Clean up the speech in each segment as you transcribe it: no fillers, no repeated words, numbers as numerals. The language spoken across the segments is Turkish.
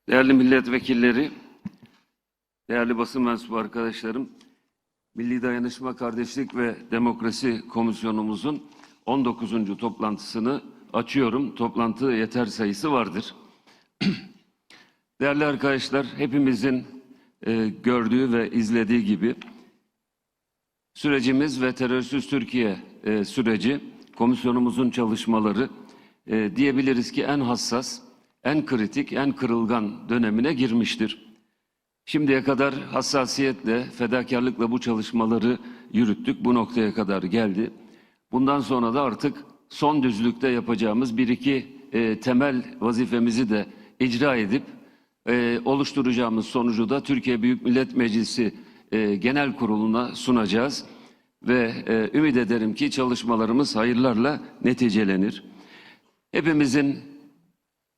Değerli milletvekilleri, değerli basın mensubu arkadaşlarım, Milli Dayanışma, Kardeşlik ve Demokrasi Komisyonumuzun 19. toplantısını açıyorum. Toplantı yeter sayısı vardır. Değerli arkadaşlar, hepimizin gördüğü ve izlediği gibi sürecimiz ve terörsüz Türkiye süreci, komisyonumuzun çalışmaları diyebiliriz ki en hassas, en kritik, en kırılgan dönemine girmiştir. Şimdiye kadar hassasiyetle, fedakarlıkla bu çalışmaları yürüttük. Bu noktaya kadar geldi. Bundan sonra da artık son düzlükte yapacağımız bir iki temel vazifemizi de icra edip oluşturacağımız sonucu da Türkiye Büyük Millet Meclisi Genel Kurulu'na sunacağız. Ve ümit ederim ki çalışmalarımız hayırlarla neticelenir. Hepimizin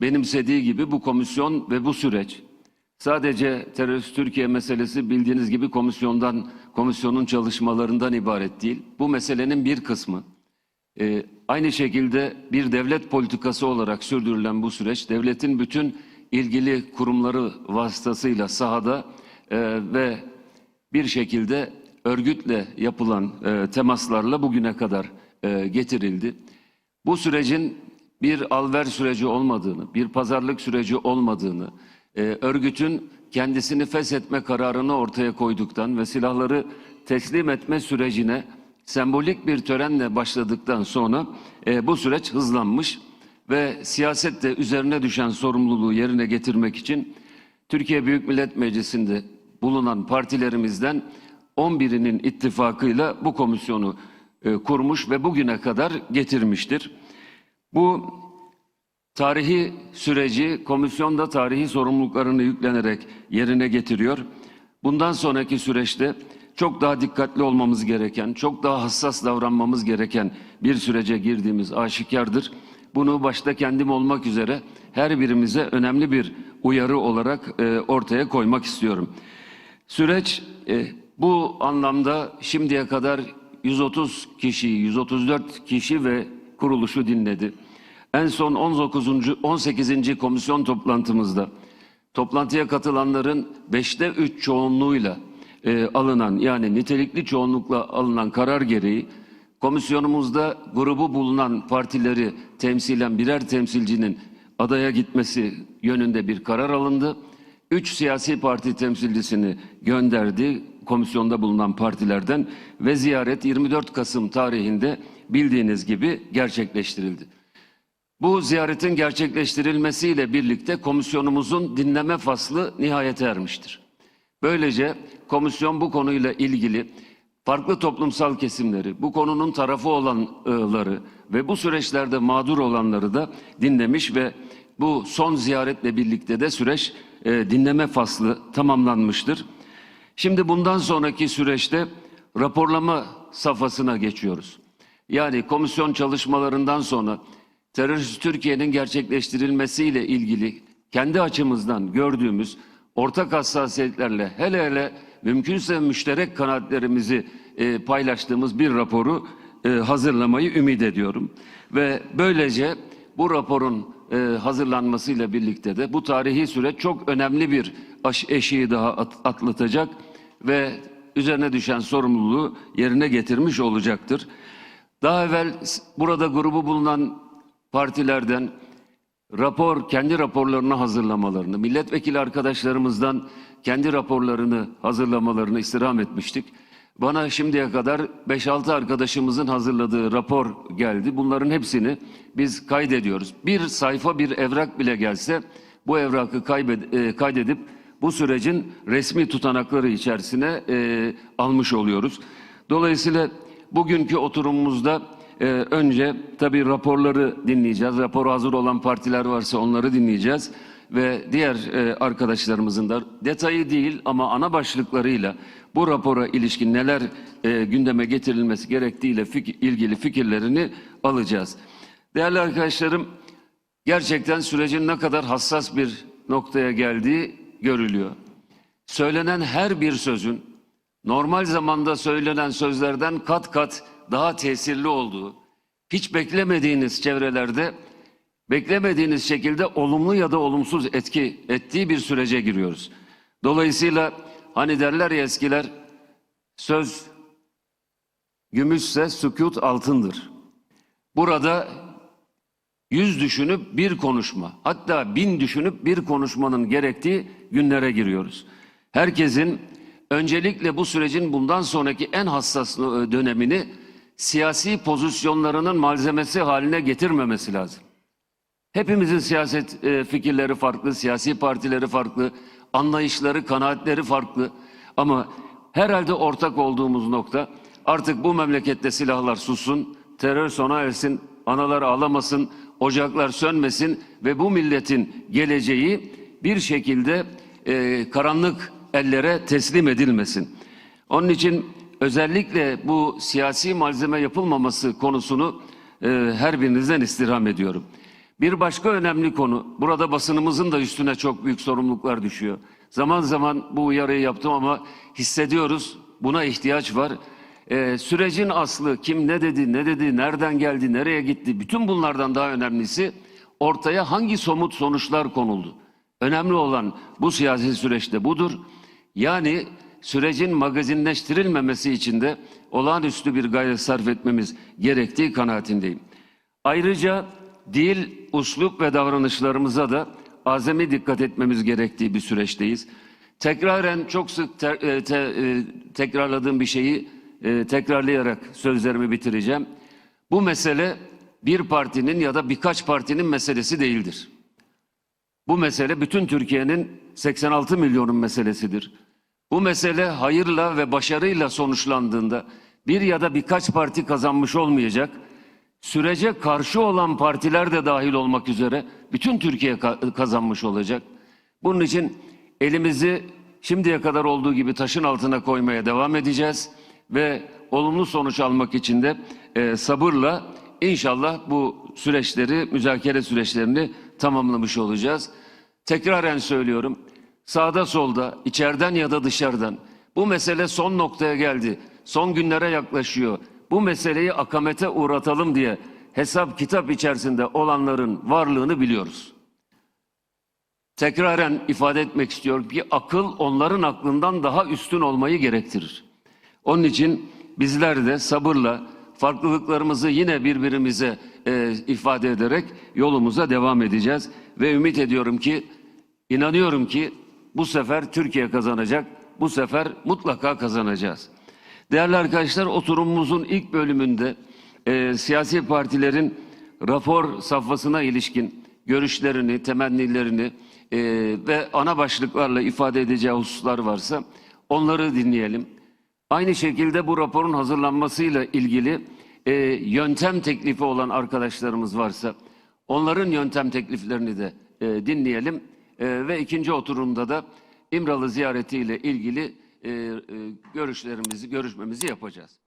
benimsediği gibi bu komisyon ve bu süreç sadece terörist Türkiye meselesi bildiğiniz gibi komisyonun çalışmalarından ibaret değil. Bu meselenin bir kısmı. Aynı şekilde bir devlet politikası olarak sürdürülen bu süreç, devletin bütün ilgili kurumları vasıtasıyla sahada ve bir şekilde örgütle yapılan temaslarla bugüne kadar getirildi. Bu sürecin bir alver süreci olmadığını, bir pazarlık süreci olmadığını, örgütün kendisini feshetme kararını ortaya koyduktan ve silahları teslim etme sürecine sembolik bir törenle başladıktan sonra bu süreç hızlanmış ve siyaset de üzerine düşen sorumluluğu yerine getirmek için Türkiye Büyük Millet Meclisi'nde bulunan partilerimizden 11'inin ittifakıyla bu komisyonu kurmuş ve bugüne kadar getirmiştir. Bu tarihi süreci komisyonda tarihi sorumluluklarını yüklenerek yerine getiriyor. Bundan sonraki süreçte çok daha dikkatli olmamız gereken, çok daha hassas davranmamız gereken bir sürece girdiğimiz aşikardır. Bunu başta kendim olmak üzere her birimize önemli bir uyarı olarak ortaya koymak istiyorum. Süreç bu anlamda şimdiye kadar 130 kişi, 134 kişi ve kuruluşu dinledi. En son 18. komisyon toplantımızda toplantıya katılanların 5'te 3 çoğunluğuyla alınan, yani nitelikli çoğunlukla alınan karar gereği komisyonumuzda grubu bulunan partileri temsilen birer temsilcinin adaya gitmesi yönünde bir karar alındı. 3 siyasi parti temsilcisini gönderdi komisyonda bulunan partilerden ve ziyaret 24 Kasım tarihinde bildiğiniz gibi gerçekleştirildi. Bu ziyaretin gerçekleştirilmesiyle birlikte komisyonumuzun dinleme faslı nihayete ermiştir. Böylece komisyon bu konuyla ilgili farklı toplumsal kesimleri, bu konunun tarafı olanları ve bu süreçlerde mağdur olanları da dinlemiş ve bu son ziyaretle birlikte de süreç dinleme faslı tamamlanmıştır. Şimdi bundan sonraki süreçte raporlama safhasına geçiyoruz. Yani komisyon çalışmalarından sonra terörist Türkiye'nin gerçekleştirilmesiyle ilgili kendi açımızdan gördüğümüz ortak hassasiyetlerle hele mümkünse müşterek kanaatlerimizi paylaştığımız bir raporu hazırlamayı ümit ediyorum. Ve böylece bu raporun hazırlanmasıyla birlikte de bu tarihi süreç çok önemli bir eşiği daha atlatacak ve üzerine düşen sorumluluğu yerine getirmiş olacaktır. Daha evvel burada grubu bulunan partilerden kendi raporlarını hazırlamalarını, milletvekili arkadaşlarımızdan kendi raporlarını hazırlamalarını istirham etmiştik. Bana şimdiye kadar 5-6 arkadaşımızın hazırladığı rapor geldi. Bunların hepsini biz kaydediyoruz. Bir sayfa bir evrak bile gelse bu evrakı kaydedip bu sürecin resmi tutanakları içerisine almış oluyoruz. Dolayısıyla bugünkü oturumumuzda önce tabii raporları dinleyeceğiz. Raporu hazır olan partiler varsa onları dinleyeceğiz. Ve diğer arkadaşlarımızın da detayı değil ama ana başlıklarıyla bu rapora ilişkin neler gündeme getirilmesi gerektiğiyle ilgili fikirlerini alacağız. Değerli arkadaşlarım, gerçekten sürecin ne kadar hassas bir noktaya geldiği görülüyor. Söylenen her bir sözün normal zamanda söylenen sözlerden kat kat daha tesirli olduğu, hiç beklemediğiniz çevrelerde beklemediğiniz şekilde olumlu ya da olumsuz etki ettiği bir sürece giriyoruz. Dolayısıyla hani derler ya eskiler, söz gümüşse sükût altındır. Burada 100 düşünüp bir konuşma, hatta 1000 düşünüp bir konuşmanın gerektiği günlere giriyoruz. Herkesin öncelikle bu sürecin bundan sonraki en hassas dönemini siyasi pozisyonlarının malzemesi haline getirmemesi lazım. Hepimizin siyaset fikirleri farklı, siyasi partileri farklı, anlayışları, kanaatleri farklı. Ama herhalde ortak olduğumuz nokta, artık bu memlekette silahlar sussun, terör sona ersin, analar ağlamasın, ocaklar sönmesin ve bu milletin geleceği bir şekilde karanlık ellere teslim edilmesin. Onun için özellikle bu siyasi malzeme yapılmaması konusunu her birinizden istirham ediyorum. Bir başka önemli konu, burada basınımızın da üstüne çok büyük sorumluluklar düşüyor. Zaman zaman bu uyarıyı yaptım ama hissediyoruz, buna ihtiyaç var. Sürecin aslı, kim ne dedi, nereden geldi, nereye gitti, bütün bunlardan daha önemlisi ortaya hangi somut sonuçlar konuldu. Önemli olan bu siyasi süreçte budur. Yani sürecin magazinleştirilmemesi için de olağanüstü bir gayret sarf etmemiz gerektiği kanaatindeyim. Ayrıca dil, üslup ve davranışlarımıza da azami dikkat etmemiz gerektiği bir süreçteyiz. Tekraren çok sık tekrarladığım bir şeyi tekrarlayarak sözlerimi bitireceğim. Bu mesele bir partinin ya da birkaç partinin meselesi değildir. Bu mesele bütün Türkiye'nin 86 milyonun meselesidir. Bu mesele hayırla ve başarıyla sonuçlandığında bir ya da birkaç parti kazanmış olmayacak, sürece karşı olan partiler de dahil olmak üzere bütün Türkiye kazanmış olacak. Bunun için elimizi şimdiye kadar olduğu gibi taşın altına koymaya devam edeceğiz ve olumlu sonuç almak için de sabırla inşallah bu süreçleri, müzakere süreçlerini tamamlamış olacağız. Tekraren söylüyorum, sağda solda, içeriden ya da dışarıdan bu mesele son noktaya geldi, son günlere yaklaşıyor. Bu meseleyi akamete uğratalım diye hesap kitap içerisinde olanların varlığını biliyoruz. Tekraren ifade etmek istiyorum ki akıl onların aklından daha üstün olmayı gerektirir. Onun için bizler de sabırla farklılıklarımızı yine birbirimize ifade ederek yolumuza devam edeceğiz. Ve ümit ediyorum ki, inanıyorum ki bu sefer Türkiye kazanacak, bu sefer mutlaka kazanacağız. Değerli arkadaşlar, oturumumuzun ilk bölümünde siyasi partilerin rapor safhasına ilişkin görüşlerini, temennilerini ve ana başlıklarla ifade edeceği hususlar varsa onları dinleyelim. Aynı şekilde bu raporun hazırlanmasıyla ilgili yöntem teklifi olan arkadaşlarımız varsa onların yöntem tekliflerini de dinleyelim. Ve ikinci oturumda da İmralı ziyaretiyle ilgili görüşmemizi yapacağız.